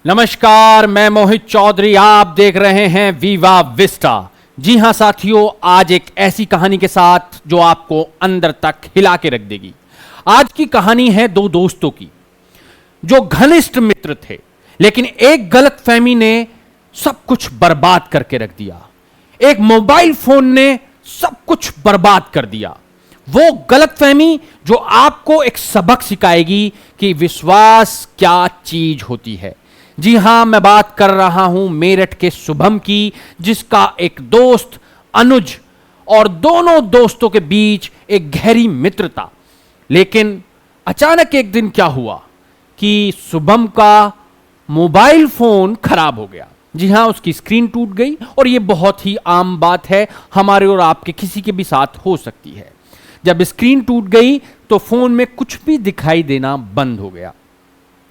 नमस्कार, मैं मोहित चौधरी। आप देख रहे हैं वीवा विस्टा। जी हां साथियों, आज एक ऐसी कहानी के साथ जो आपको अंदर तक हिला के रख देगी। आज की कहानी है दो दोस्तों की जो घनिष्ठ मित्र थे, लेकिन एक गलतफहमी ने सब कुछ बर्बाद करके रख दिया। एक मोबाइल फोन ने सब कुछ बर्बाद कर दिया। वो गलतफहमी जो आपको एक सबक सिखाएगी कि विश्वास क्या चीज होती है। जी हां, मैं बात कर रहा हूं मेरठ के शुभम की, जिसका एक दोस्त अनुज और दोनों दोस्तों के बीच एक गहरी मित्रता। लेकिन अचानक एक दिन क्या हुआ कि शुभम का मोबाइल फोन खराब हो गया। जी हां, उसकी स्क्रीन टूट गई और यह बहुत ही आम बात है, हमारे और आपके किसी के भी साथ हो सकती है। जब स्क्रीन टूट गई तो फोन में कुछ भी दिखाई देना बंद हो गया।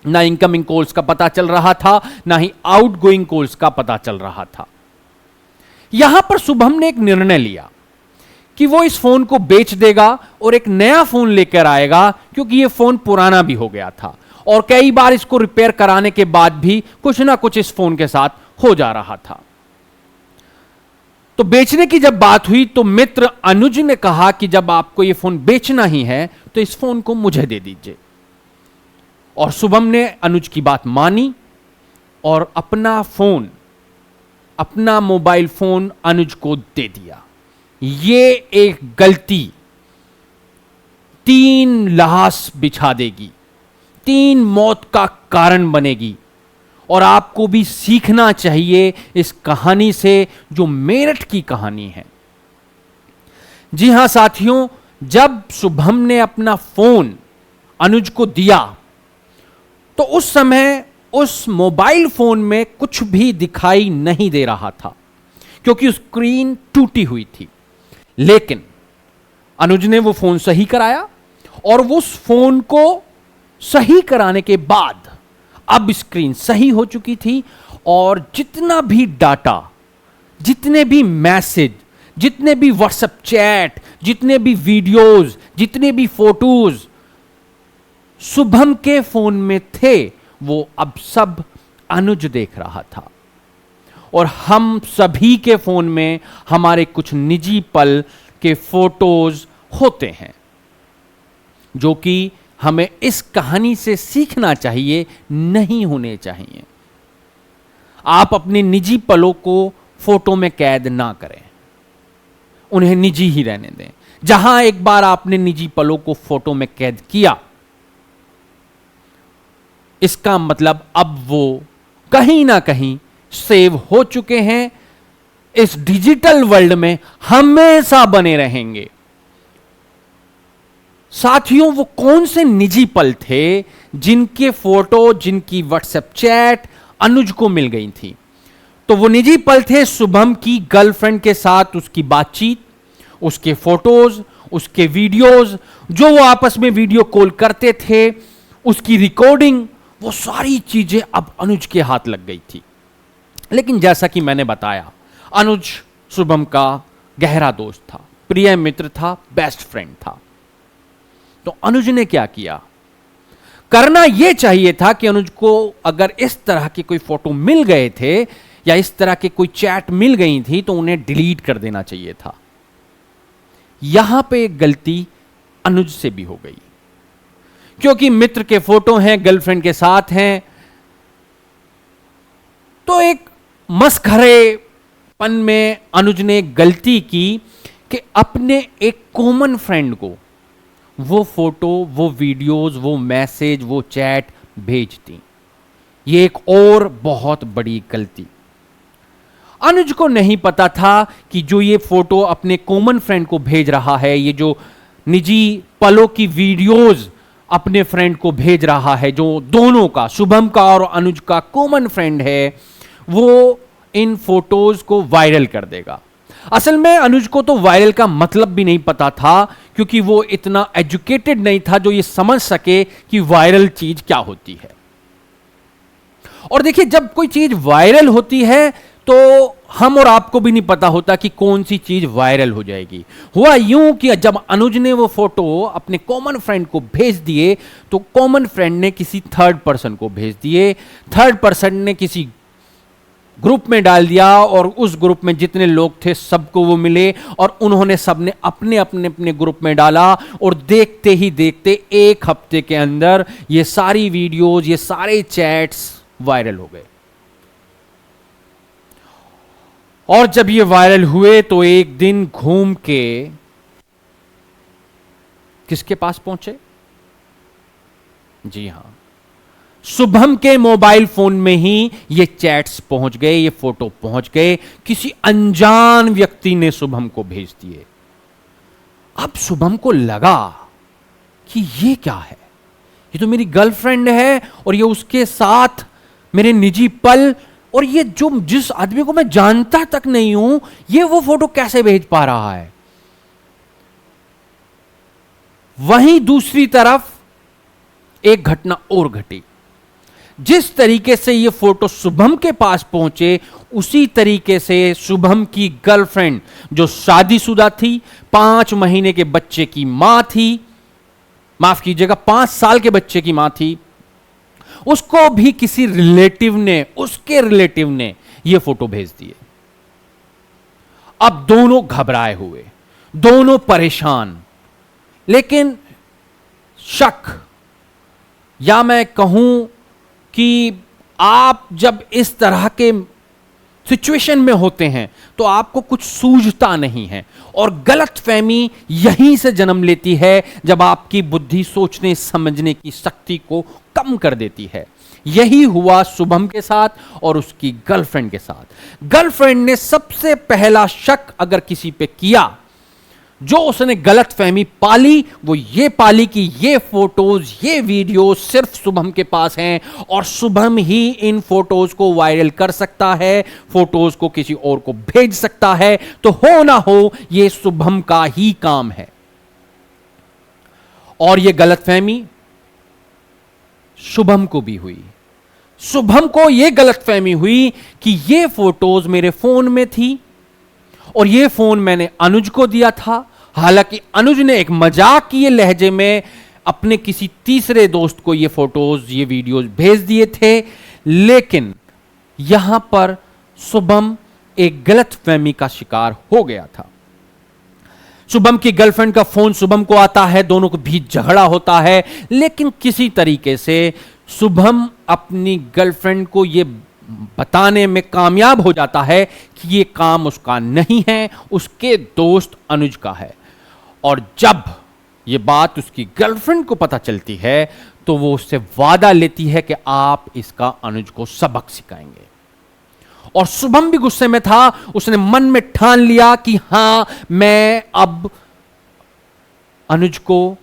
ना इनकमिंग कॉल्स का पता चल रहा था, ना ही आउटगोइंग कॉल्स का पता चल रहा था। यहां पर शुभम ने एक निर्णय लिया कि वो इस फोन को बेच देगा और एक नया फोन लेकर आएगा, क्योंकि ये फोन पुराना भी हो गया था और कई बार इसको रिपेयर कराने के बाद भी कुछ ना कुछ इस फोन के साथ हो जा रहा था। तो बेचने की जब बात हुई तो मित्र अनुज ने कहा कि जब आपको ये फोन बेचना ही है तो इस फोन को मुझे दे दीजिए। और शुभम ने अनुज की बात मानी और अपना मोबाइल फोन अनुज को दे दिया। ये एक गलती 3 लाश बिछा देगी, 3 मौत का कारण बनेगी। और आपको भी सीखना चाहिए इस कहानी से, जो मेरठ की कहानी है। जी हां साथियों, जब शुभम ने अपना फोन अनुज को दिया तो उस समय उस मोबाइल फोन में कुछ भी दिखाई नहीं दे रहा था, क्योंकि स्क्रीन टूटी हुई थी। लेकिन अनुज ने वो फोन सही कराया और उस फोन को सही कराने के बाद अब स्क्रीन सही हो चुकी थी और जितना भी डाटा, जितने भी मैसेज, जितने भी व्हाट्सएप चैट, जितने भी वीडियोस, जितने भी फोटोज शुभम के फोन में थे, वो अब सब अनुज देख रहा था। और हम सभी के फोन में हमारे कुछ निजी पल के फोटोज होते हैं, जो कि हमें इस कहानी से सीखना चाहिए, नहीं होने चाहिए। आप अपने निजी पलों को फोटो में कैद ना करें, उन्हें निजी ही रहने दें। जहां एक बार आपने निजी पलों को फोटो में कैद किया, इसका मतलब अब वो कहीं ना कहीं सेव हो चुके हैं, इस डिजिटल वर्ल्ड में हमेशा बने रहेंगे। साथियों, वो कौन से निजी पल थे जिनके फोटो, जिनकी व्हाट्सएप चैट अनुज को मिल गई थी? तो वो निजी पल थे शुभम की गर्लफ्रेंड के साथ उसकी बातचीत, उसके फोटोज, उसके वीडियोज, जो वो आपस में वीडियो कॉल करते थे, उसकी रिकॉर्डिंग, वो सारी चीजें अब अनुज के हाथ लग गई थी। लेकिन जैसा कि मैंने बताया, अनुज शुभम का गहरा दोस्त था, प्रिय मित्र था, बेस्ट फ्रेंड था। तो अनुज ने क्या किया? करना यह चाहिए था कि अनुज को अगर इस तरह के कोई फोटो मिल गए थे या इस तरह के कोई चैट मिल गई थी तो उन्हें डिलीट कर देना चाहिए था। यहां पे एक गलती अनुज से भी हो गई, क्योंकि मित्र के फोटो हैं, गर्लफ्रेंड के साथ हैं, तो एक मस्खरेपन में अनुज ने गलती की कि अपने एक कॉमन फ्रेंड को वो फोटो, वो वीडियोस, वो मैसेज, वो चैट भेज दी। ये एक और बहुत बड़ी गलती। अनुज को नहीं पता था कि जो ये फोटो अपने कॉमन फ्रेंड को भेज रहा है, ये जो निजी पलों की वीडियोस अपने फ्रेंड को भेज रहा है, जो दोनों का, शुभम का और अनुज का कॉमन फ्रेंड है, वो इन फोटोज को वायरल कर देगा। असल में अनुज को तो वायरल का मतलब भी नहीं पता था, क्योंकि वो इतना एजुकेटेड नहीं था जो ये समझ सके कि वायरल चीज क्या होती है। और देखिए, जब कोई चीज वायरल होती है तो हम और आपको भी नहीं पता होता कि कौन सी चीज वायरल हो जाएगी। हुआ यूं कि जब अनुज ने वो फोटो अपने कॉमन फ्रेंड को भेज दिए तो कॉमन फ्रेंड ने किसी थर्ड पर्सन को भेज दिए, थर्ड पर्सन ने किसी ग्रुप में डाल दिया और उस ग्रुप में जितने लोग थे सबको वो मिले और उन्होंने सबने अपने अपने अपने ग्रुप में डाला और देखते ही देखते एक हफ्ते के अंदर ये सारी वीडियोस, ये सारे चैट्स वायरल हो गए। और जब ये वायरल हुए तो एक दिन घूम के किसके पास पहुंचे? जी हां, शुभम के मोबाइल फोन में ही ये चैट्स पहुंच गए, ये फोटो पहुंच गए, किसी अनजान व्यक्ति ने शुभम को भेज दिए। अब शुभम को लगा कि ये क्या है, ये तो मेरी गर्लफ्रेंड है और ये उसके साथ मेरे निजी पल, और ये जो जिस आदमी को मैं जानता तक नहीं हूं, ये वो फोटो कैसे भेज पा रहा है। वहीं दूसरी तरफ एक घटना और घटी। जिस तरीके से ये फोटो शुभम के पास पहुंचे, उसी तरीके से शुभम की गर्लफ्रेंड जो शादीशुदा थी, 5 महीने के बच्चे की मां थी, माफ कीजिएगा 5 साल के बच्चे की मां थी, उसको भी किसी रिलेटिव ने, उसके रिलेटिव ने ये फोटो भेज दिए। अब दोनों घबराए हुए, दोनों परेशान, लेकिन शक, या मैं कहूं कि आप जब इस तरह के सिचुएशन में होते हैं तो आपको कुछ सूझता नहीं है और गलतफहमी यहीं से जन्म लेती है जब आपकी बुद्धि सोचने समझने की शक्ति को कम कर देती है। यही हुआ शुभम के साथ और उसकी गर्लफ्रेंड के साथ। गर्लफ्रेंड ने सबसे पहला शक अगर किसी पे किया, जो उसने गलतफहमी पाली, वो ये पाली कि ये फोटोज, ये वीडियो सिर्फ शुभम के पास हैं और शुभम ही इन फोटोज को वायरल कर सकता है, फोटोज को किसी और को भेज सकता है, तो हो ना हो ये शुभम का ही काम है। और ये गलतफहमी शुभम को भी हुई। शुभम को यह गलतफहमी हुई कि ये फोटोज मेरे फोन में थी और ये फोन मैंने अनुज को दिया था। हालांकि अनुज ने एक मजाकिये लहजे में अपने किसी तीसरे दोस्त को ये फोटोज, ये वीडियोज भेज दिए थे, लेकिन यहां पर शुभम एक गलतफहमी का शिकार हो गया था। शुभम की गर्लफ्रेंड का फोन शुभम को आता है, दोनों के बीच झगड़ा होता है, लेकिन किसी तरीके से शुभम अपनी गर्लफ्रेंड को यह बताने में कामयाब हो जाता है कि यह काम उसका नहीं है, उसके दोस्त अनुज का है। और जब यह बात उसकी गर्लफ्रेंड को पता चलती है तो वो उससे वादा लेती है कि आप इसका अनुज को सबक सिखाएंगे। और शुभम भी गुस्से में था, उसने मन में ठान लिया कि हां, मैं अब अनुज को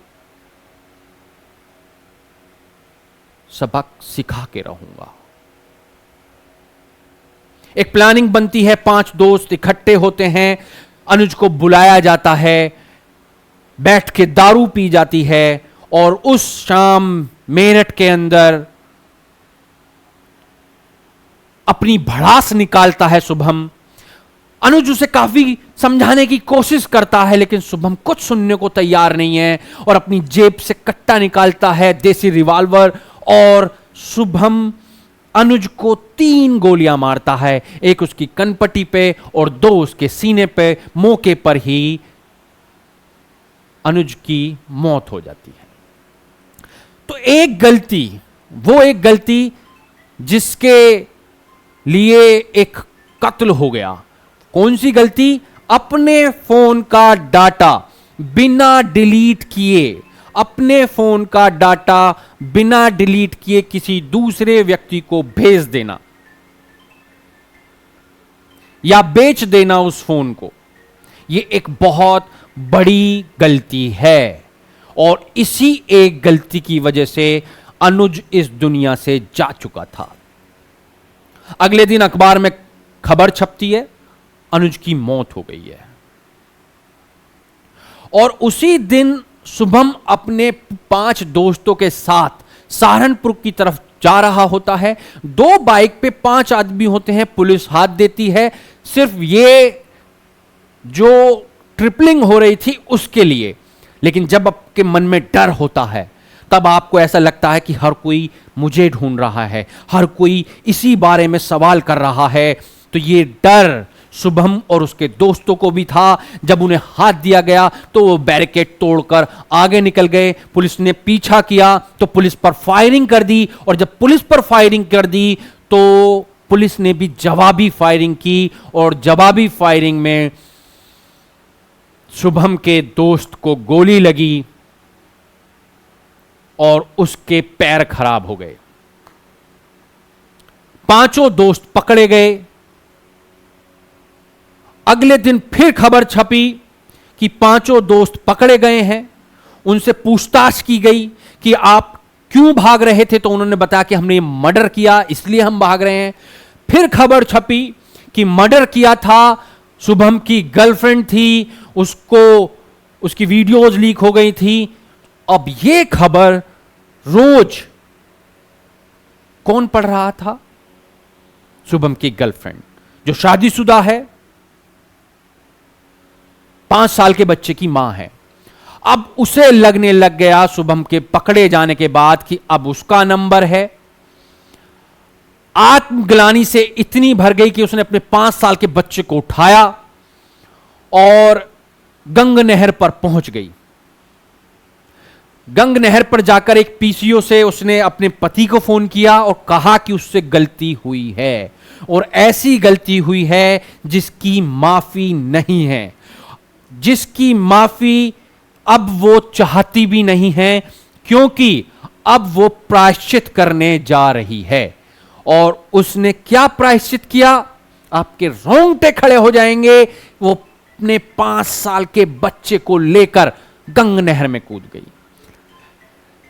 सबक सिखा के रहूंगा। एक प्लानिंग बनती है, 5 दोस्त इकट्ठे होते हैं, अनुज को बुलाया जाता है, बैठ के दारू पी जाती है और उस शाम मेरठ के अंदर अपनी भड़ास निकालता है शुभम। अनुज उसे काफी समझाने की कोशिश करता है, लेकिन शुभम कुछ सुनने को तैयार नहीं है और अपनी जेब से कट्टा निकालता है, देसी रिवॉल्वर, और शुभम अनुज को 3 गोलियां मारता है, एक उसकी कनपट्टी पे और 2 उसके सीने पे। मौके पर ही अनुज की मौत हो जाती है। तो एक गलती, वो एक गलती जिसके लिए एक कत्ल हो गया। कौन सी गलती? अपने फोन का डाटा बिना डिलीट किए, अपने फोन का डाटा बिना डिलीट किए किसी दूसरे व्यक्ति को भेज देना या बेच देना उस फोन को, यह एक बहुत बड़ी गलती है। और इसी एक गलती की वजह से अनुज इस दुनिया से जा चुका था। अगले दिन अखबार में खबर छपती है, अनुज की मौत हो गई है। और उसी दिन शुभम अपने 5 दोस्तों के साथ सहारनपुर की तरफ जा रहा होता है, 2 बाइक पे 5 आदमी होते हैं, पुलिस हाथ देती है सिर्फ ये जो ट्रिपलिंग हो रही थी उसके लिए। लेकिन जब आपके मन में डर होता है तब आपको ऐसा लगता है कि हर कोई मुझे ढूंढ रहा है, हर कोई इसी बारे में सवाल कर रहा है। तो ये डर शुभम और उसके दोस्तों को भी था। जब उन्हें हाथ दिया गया तो वो बैरिकेड तोड़कर आगे निकल गए। पुलिस ने पीछा किया तो पुलिस पर फायरिंग कर दी, और जब पुलिस पर फायरिंग कर दी तो पुलिस ने भी जवाबी फायरिंग की, और जवाबी फायरिंग में शुभम के दोस्त को गोली लगी और उसके पैर खराब हो गए। 5 दोस्त पकड़े गए। अगले दिन फिर खबर छपी कि 5 दोस्त पकड़े गए हैं। उनसे पूछताछ की गई कि आप क्यों भाग रहे थे, तो उन्होंने बताया कि हमने मर्डर किया इसलिए हम भाग रहे हैं। फिर खबर छपी कि मर्डर किया था शुभम की गर्लफ्रेंड थी, उसको उसकी वीडियोस लीक हो गई थी। अब यह खबर रोज कौन पढ़ रहा था? शुभम की गर्लफ्रेंड जो शादीशुदा है, 5 साल के बच्चे की मां है। अब उसे लगने लग गया शुभम के पकड़े जाने के बाद कि अब उसका नंबर है। आत्मग्लानि से इतनी भर गई कि उसने अपने 5 साल के बच्चे को उठाया और गंग नहर पर पहुंच गई। गंग नहर पर जाकर एक पीसीओ से उसने अपने पति को फोन किया और कहा कि उससे गलती हुई है, और ऐसी गलती हुई है जिसकी माफी नहीं है, जिसकी माफी अब वो चाहती भी नहीं है, क्योंकि अब वो प्रायश्चित करने जा रही है। और उसने क्या प्रायश्चित किया? आपके रोंगटे खड़े हो जाएंगे। वो अपने 5 साल के बच्चे को लेकर गंग नहर में कूद गई।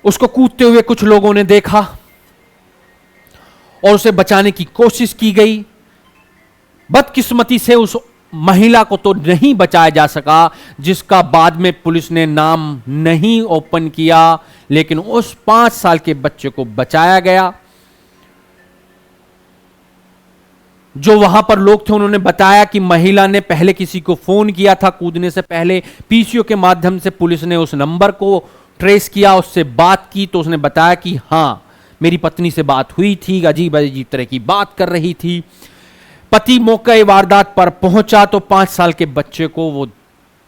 उसको कूदते हुए कुछ लोगों ने देखा और उसे बचाने की कोशिश की गई। बदकिस्मती से उस महिला को तो नहीं बचाया जा सका, जिसका बाद में पुलिस ने नाम नहीं ओपन किया, लेकिन उस 5 साल के बच्चे को बचाया गया। जो वहां पर लोग थे उन्होंने बताया कि महिला ने पहले किसी को फोन किया था कूदने से पहले। पीसीओ के माध्यम से पुलिस ने उस नंबर को ट्रेस किया, उससे बात की तो उसने बताया कि हां, मेरी पत्नी से बात हुई थी, अजीब अजीब तरह की बात कर रही थी। पति मौके वारदात पर पहुंचा तो 5 साल के बच्चे को वो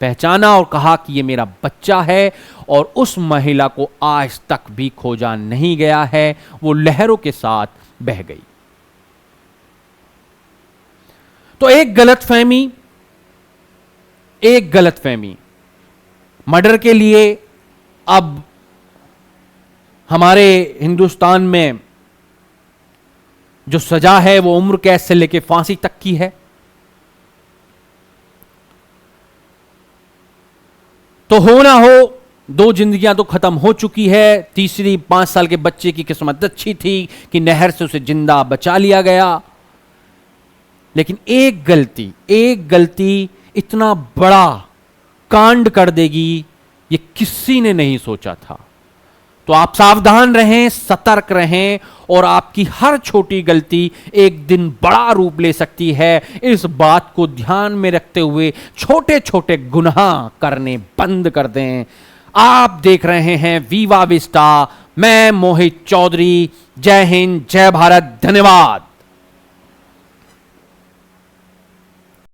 पहचाना और कहा कि ये मेरा बच्चा है, और उस महिला को आज तक भी खोजा नहीं गया है। वो लहरों के साथ बह गई। तो एक गलतफहमी मर्डर के लिए अब हमारे हिंदुस्तान में जो सजा है वो उम्र कैद से लेकर फांसी तक की है। तो हो ना हो, 2 जिंदगियां तो खत्म हो चुकी है। तीसरी 5 साल के बच्चे की किस्मत अच्छी थी कि नहर से उसे जिंदा बचा लिया गया। लेकिन एक गलती इतना बड़ा कांड कर देगी, ये किसी ने नहीं सोचा था। तो आप सावधान रहें, सतर्क रहें, और आपकी हर छोटी गलती एक दिन बड़ा रूप ले सकती है। इस बात को ध्यान में रखते हुए छोटे छोटे गुनाह करने बंद कर दें। आप देख रहे हैं वीवा विस्टा। मैं मोहित चौधरी। जय हिंद, जय भारत, धन्यवाद।